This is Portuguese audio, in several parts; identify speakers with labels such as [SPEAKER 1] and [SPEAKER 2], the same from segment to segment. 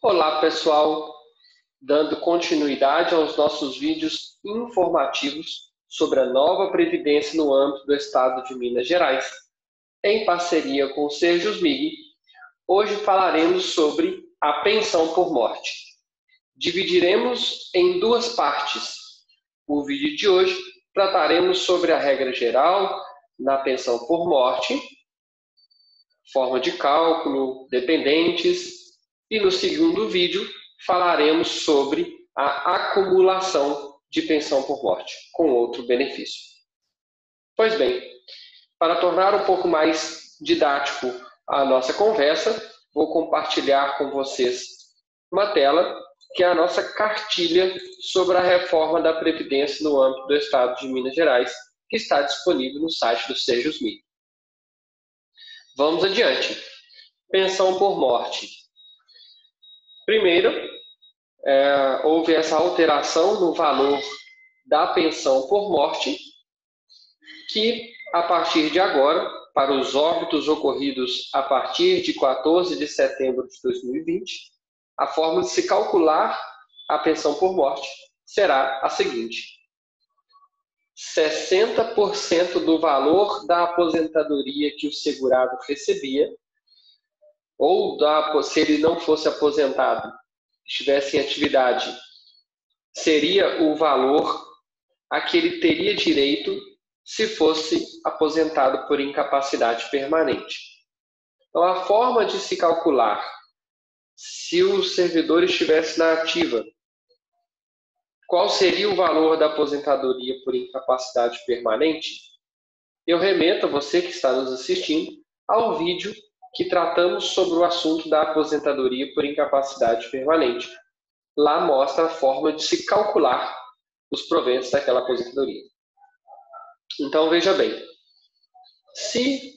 [SPEAKER 1] Olá, pessoal! Dando continuidade aos nossos vídeos informativos sobre a nova Previdência no âmbito do Estado de Minas Gerais, em parceria com o Serjusmig, hoje falaremos sobre a pensão por morte. Dividiremos em duas partes. O vídeo de hoje trataremos sobre a regra geral na pensão por morte, forma de cálculo, dependentes, e no segundo vídeo falaremos sobre a acumulação de pensão por morte, com outro benefício. Pois bem, para tornar um pouco mais didático a nossa conversa, vou compartilhar com vocês uma tela que é a nossa cartilha sobre a reforma da Previdência no âmbito do Estado de Minas Gerais, que está disponível no site do Serjusmig. Vamos adiante. Pensão por morte. Primeiro, houve essa alteração no valor da pensão por morte, que a partir de agora, para os óbitos ocorridos a partir de 14 de setembro de 2020, a forma de se calcular a pensão por morte será a seguinte: 60% do valor da aposentadoria que o segurado recebia, ou se ele não fosse aposentado, estivesse em atividade, seria o valor a que ele teria direito se fosse aposentado por incapacidade permanente. Então, a forma de se calcular se o servidor estivesse na ativa, qual seria o valor da aposentadoria por incapacidade permanente, eu remeto a você que está nos assistindo ao vídeo que tratamos sobre o assunto da aposentadoria por incapacidade permanente. Lá mostra a forma de se calcular os proventos daquela aposentadoria. Então, veja bem, se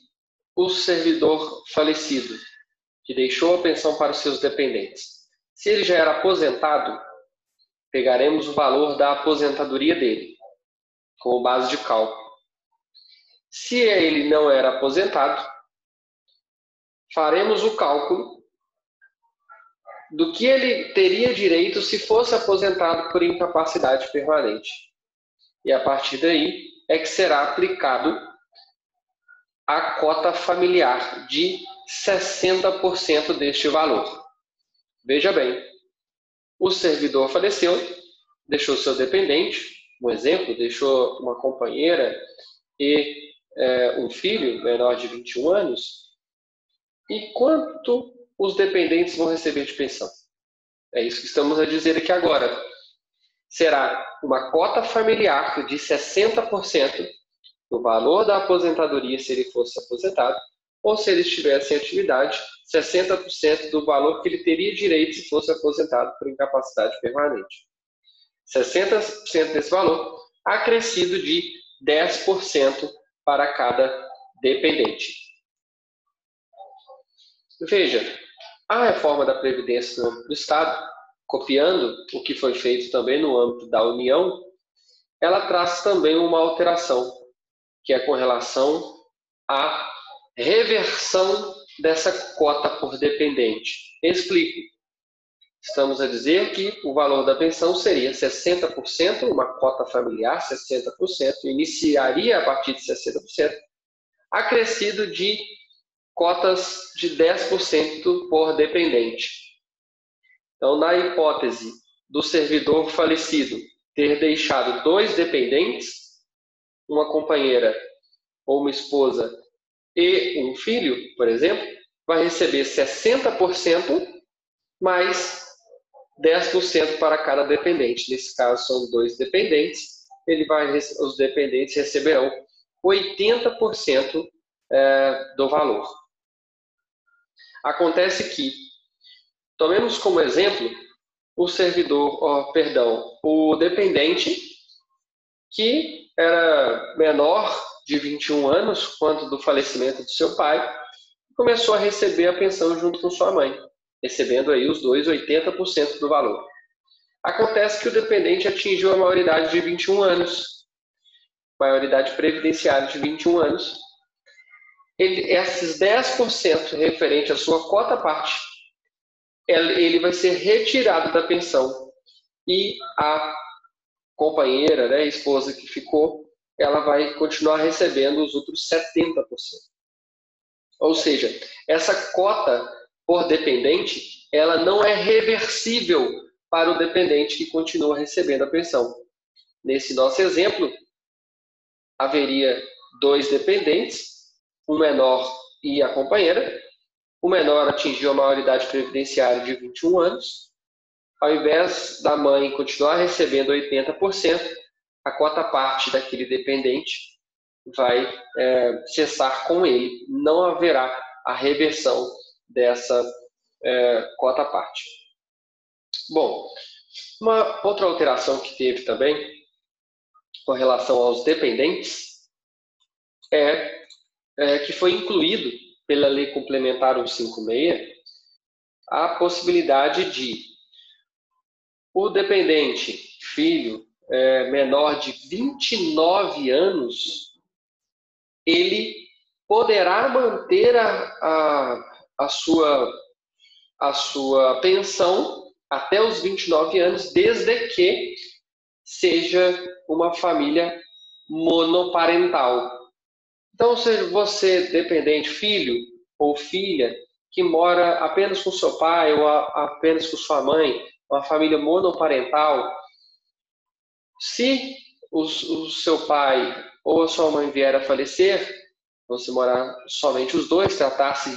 [SPEAKER 1] o servidor falecido, que deixou a pensão para os seus dependentes, se ele já era aposentado, pegaremos o valor da aposentadoria dele como base de cálculo. Se ele não era aposentado, faremos o cálculo do que ele teria direito se fosse aposentado por incapacidade permanente. E a partir daí é que será aplicado a cota familiar de 60% deste valor. Veja bem, o servidor faleceu, deixou seu dependente, um exemplo, deixou uma companheira e um filho menor de 21 anos, e quanto os dependentes vão receber de pensão? É isso que estamos a dizer aqui agora. Será uma cota familiar de 60% do valor da aposentadoria se ele fosse aposentado, ou se ele estivesse em atividade, 60% do valor que ele teria direito se fosse aposentado por incapacidade permanente. 60% desse valor acrescido de 10% para cada dependente. Veja, a reforma da Previdência no âmbito do Estado, copiando o que foi feito também no âmbito da União, ela traz também uma alteração, que é com relação à reversão dessa cota por dependente. Explico. Estamos a dizer que o valor da pensão seria 60%, uma cota familiar, 60%, iniciaria a partir de 60%, acrescido de cotas de 10% por dependente. Então, na hipótese do servidor falecido ter deixado 2 dependentes, uma companheira ou uma esposa e um filho, por exemplo, vai receber 60% mais 10% para cada dependente. Nesse caso, são 2 dependentes, os dependentes receberão 80% do valor. Acontece que, tomemos como exemplo o dependente que era menor de 21 anos quando do falecimento do seu pai, começou a receber a pensão junto com sua mãe, recebendo aí os dois 80% do valor. Acontece que o dependente atingiu a maioridade de 21 anos, maioridade previdenciária de 21 anos. Esses 10% referente à sua cota parte ele vai ser retirado da pensão e a companheira, né, a esposa que ficou, ela vai continuar recebendo os outros 70%. Ou seja, essa cota por dependente, ela não é reversível para o dependente que continua recebendo a pensão. Nesse nosso exemplo, haveria 2 dependentes, um menor e a companheira. O menor atingiu a maioridade previdenciária de 21 anos. Ao invés da mãe continuar recebendo 80%, a quota parte daquele dependente vai cessar com ele. Não haverá a reversão dessa quota parte. Bom, uma outra alteração que teve também com relação aos dependentes que foi incluído pela Lei Complementar 156 a possibilidade de o dependente, filho menor de 29 anos, ele poderá manter a sua pensão até os 29 anos, desde que seja uma família monoparental. Então, seja você dependente, filho ou filha, que mora apenas com seu pai ou apenas com sua mãe, uma família monoparental, se o seu pai ou a sua mãe vier a falecer, você morar somente os dois, tratar-se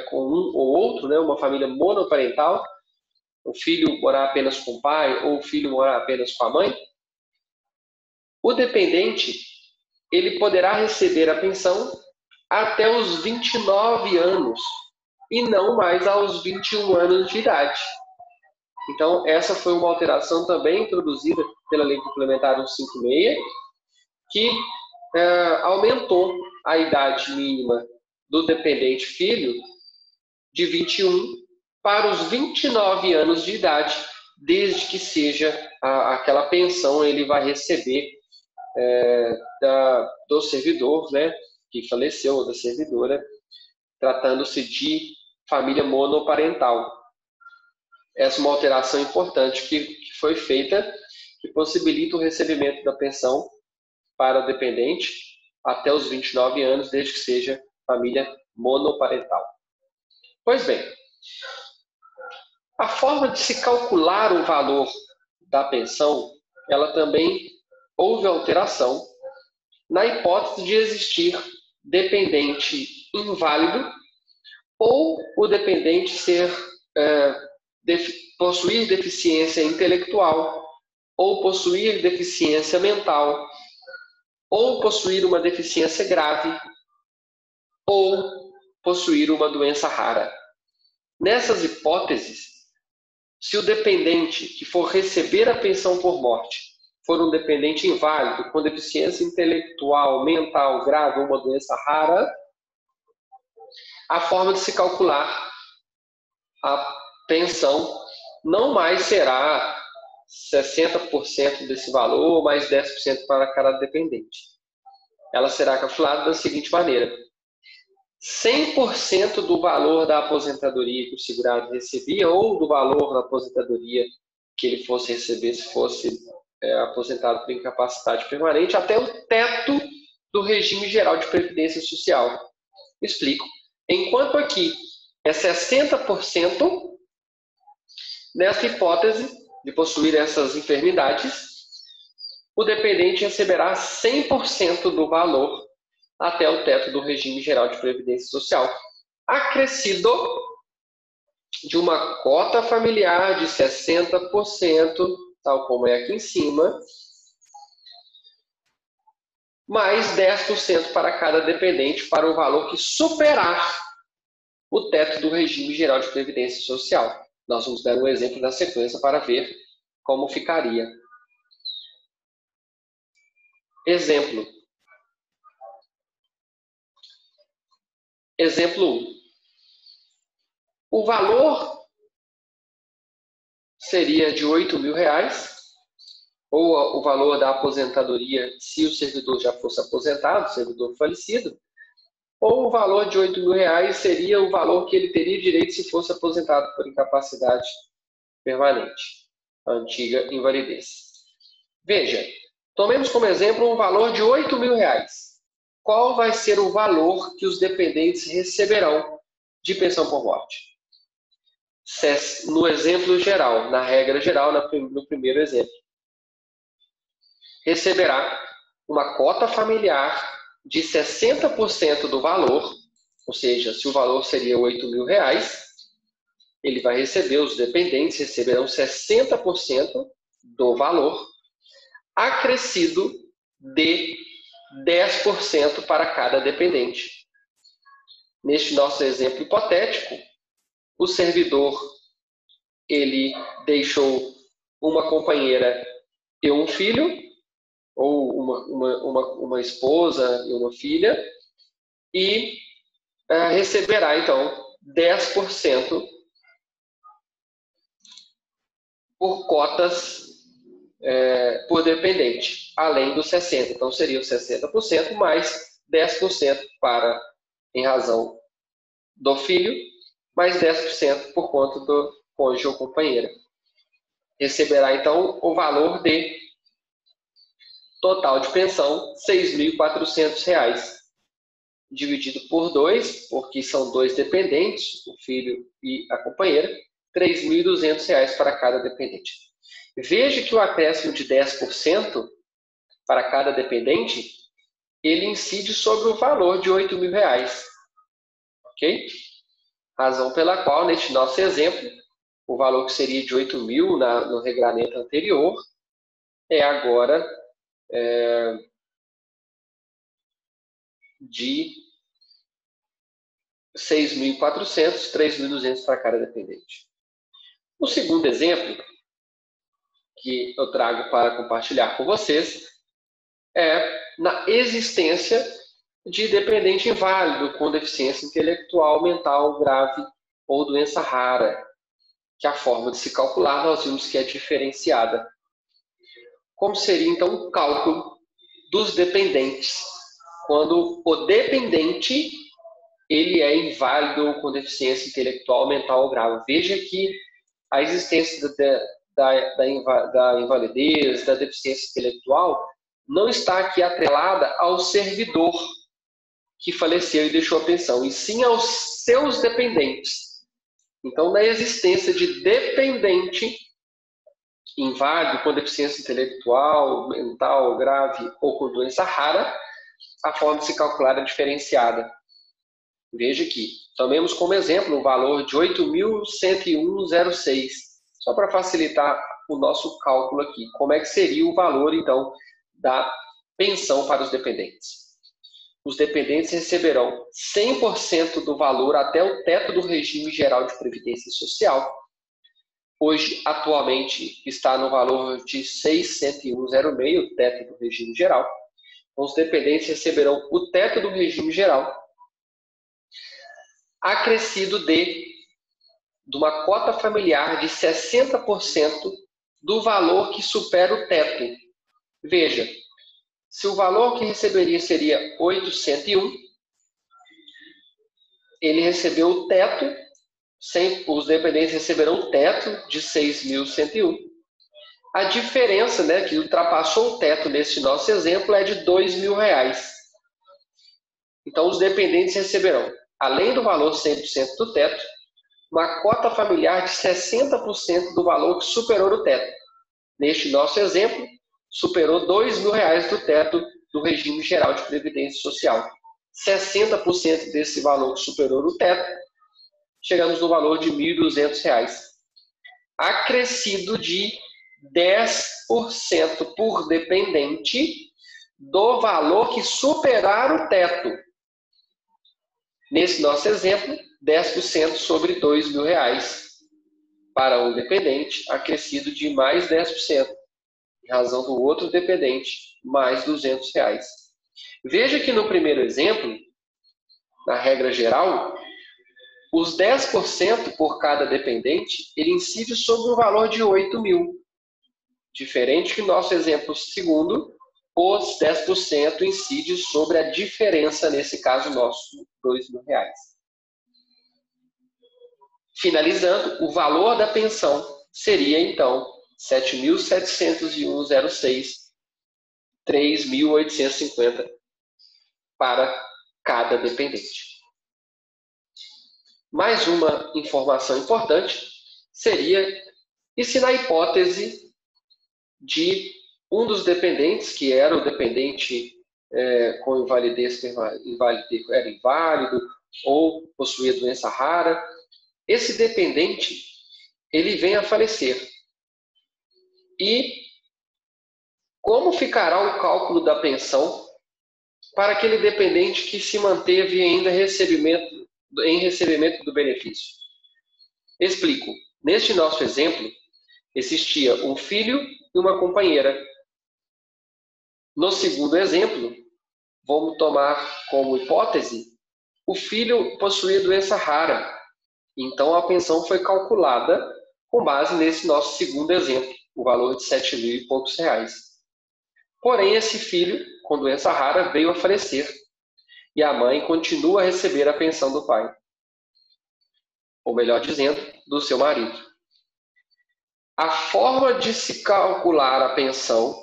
[SPEAKER 1] com um ou outro, né, uma família monoparental, o filho morar apenas com o pai ou o filho morar apenas com a mãe, o dependente ele poderá receber a pensão até os 29 anos e não mais aos 21 anos de idade. Então, essa foi uma alteração também introduzida pela Lei Complementar 156, que aumentou a idade mínima do dependente filho de 21 para os 29 anos de idade, desde que seja aquela pensão ele vai receber do servidor, né, que faleceu, ou da servidora, tratando-se de família monoparental. Essa é uma alteração importante que foi feita, que possibilita o recebimento da pensão para o dependente até os 29 anos, desde que seja família monoparental. Pois bem, a forma de se calcular o valor da pensão, ela também houve alteração na hipótese de existir dependente inválido ou o dependente possuir deficiência intelectual ou possuir deficiência mental ou possuir uma deficiência grave ou possuir uma doença rara. Nessas hipóteses, se o dependente que for receber a pensão por morte for um dependente inválido, com deficiência intelectual, mental grave ou uma doença rara, a forma de se calcular a pensão não mais será 60% desse valor, mais 10% para cada dependente. Ela será calculada da seguinte maneira: 100% do valor da aposentadoria que o segurado recebia ou do valor da aposentadoria que ele fosse receber se fosse aposentado por incapacidade permanente, até o teto do regime geral de previdência social. Explico. Enquanto aqui é 60%, nessa hipótese de possuir essas enfermidades, o dependente receberá 100% do valor até o teto do regime geral de previdência social, acrescido de uma cota familiar de 60%, tal como é aqui em cima, mais 10% para cada dependente para o valor que superar o teto do regime geral de previdência social. Nós vamos dar um exemplo na sequência para ver como ficaria. Exemplo 1. O valor seria de R$8.000, ou o valor da aposentadoria se o servidor já fosse aposentado, o servidor falecido, ou o valor de R$8.000 seria o valor que ele teria direito se fosse aposentado por incapacidade permanente, a antiga invalidez. Veja, tomemos como exemplo um valor de R$8.000. Qual vai ser o valor que os dependentes receberão de pensão por morte? No exemplo geral, na regra geral, no primeiro exemplo, receberá uma cota familiar de 60% do valor, ou seja, se o valor seria R$8.000, ele vai receber, os dependentes receberão 60% do valor, acrescido de 10% para cada dependente. Neste nosso exemplo hipotético, o servidor ele deixou uma companheira e um filho, ou uma esposa e uma filha, e receberá, então, 10% por cotas por dependente, além dos 60%. Então, seria os 60% mais 10% em razão do filho, mais 10% por conta do cônjuge ou companheira. Receberá, então, o valor de total de pensão, R$6.400, dividido por 2, porque são 2 dependentes, o filho e a companheira, R$3.200 para cada dependente. Veja que o acréscimo de 10% para cada dependente, ele incide sobre o valor de R$8.000, ok? Razão pela qual, neste nosso exemplo, o valor que seria de 8.000 no regramento anterior, é agora de 6.400, 3.200 para cada dependente. O segundo exemplo que eu trago para compartilhar com vocês é na existência de dependente inválido com deficiência intelectual, mental grave ou doença rara, que a forma de se calcular nós vimos que é diferenciada. Como seria então o cálculo dos dependentes quando o dependente ele é inválido ou com deficiência intelectual, mental ou grave? Veja que a existência da invalidez, da deficiência intelectual, não está aqui atrelada ao servidor que faleceu e deixou a pensão, e sim aos seus dependentes. Então, na existência de dependente inválido com deficiência intelectual, mental grave ou com doença rara, a forma de se calcular é diferenciada. Veja aqui, tomemos como exemplo o valor de 8.101,06, só para facilitar o nosso cálculo aqui. Como é que seria o valor, então, da pensão para os dependentes? Os dependentes receberão 100% do valor até o teto do regime geral de previdência social. Hoje, atualmente, está no valor de 601,06, o teto do regime geral. Então, os dependentes receberão o teto do regime geral, acrescido de uma cota familiar de 60% do valor que supera o teto. Veja, se o valor que receberia seria 801, ele recebeu o teto, os dependentes receberão o teto de 6.101. A diferença, né, que ultrapassou o teto nesse nosso exemplo é de R$2.000. Então, os dependentes receberão, além do valor 100% do teto, uma cota familiar de 60% do valor que superou o teto. Neste nosso exemplo, superou R$2.000 do teto do regime geral de previdência social. 60% desse valor que superou o teto, chegamos no valor de R$1.200. Acrescido de 10% por dependente do valor que superar o teto. Nesse nosso exemplo, 10% sobre R$2.000 para um dependente, acrescido de mais 10%, em razão do outro dependente, mais R$200. Veja que no primeiro exemplo, na regra geral, os 10% por cada dependente, ele incide sobre o valor de 8.000. Diferente que no nosso exemplo segundo, os 10% incide sobre a diferença, nesse caso nosso, R$2.000. Finalizando, o valor da pensão seria, então, 7.701,06, 3.850 para cada dependente. Mais uma informação importante seria, e se na hipótese de um dos dependentes, que era o dependente com invalidez, era inválido ou possuía doença rara, esse dependente ele vem a falecer. E como ficará o cálculo da pensão para aquele dependente que se manteve ainda em recebimento do benefício? Explico. Neste nosso exemplo, existia um filho e uma companheira. No segundo exemplo, vamos tomar como hipótese, o filho possuía doença rara. Então, a pensão foi calculada com base nesse nosso segundo exemplo, o valor de 7.000 e poucos reais. Porém, esse filho com doença rara veio a falecer e a mãe continua a receber a pensão do pai. Ou melhor dizendo, do seu marido. A forma de se calcular a pensão,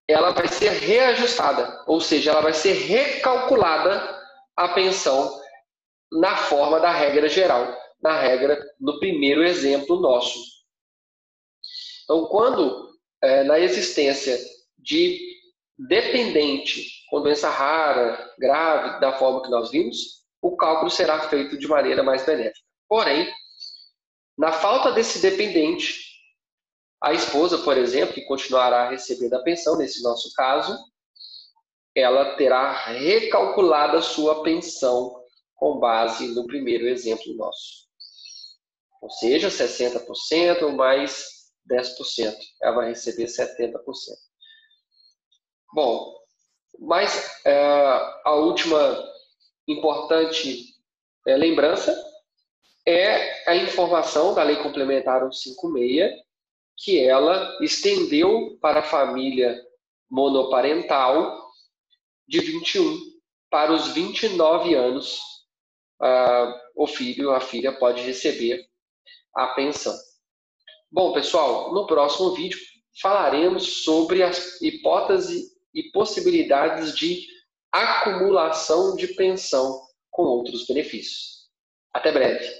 [SPEAKER 1] ela vai ser reajustada, ou seja, ela vai ser recalculada a pensão na forma da regra geral, na regra do primeiro exemplo nosso. Então, quando na existência de dependente com doença rara, grave, da forma que nós vimos, o cálculo será feito de maneira mais benéfica. Porém, na falta desse dependente, a esposa, por exemplo, que continuará recebendo a pensão, nesse nosso caso, ela terá recalculado a sua pensão com base no primeiro exemplo nosso. Ou seja, 60% mais 10%. Ela vai receber 70%. Bom, mas a última importante lembrança é a informação da Lei Complementar 156, que ela estendeu para a família monoparental de 21 para os 29 anos, o filho, a filha pode receber a pensão. Bom, pessoal, no próximo vídeo falaremos sobre as hipóteses e possibilidades de acumulação de pensão com outros benefícios. Até breve.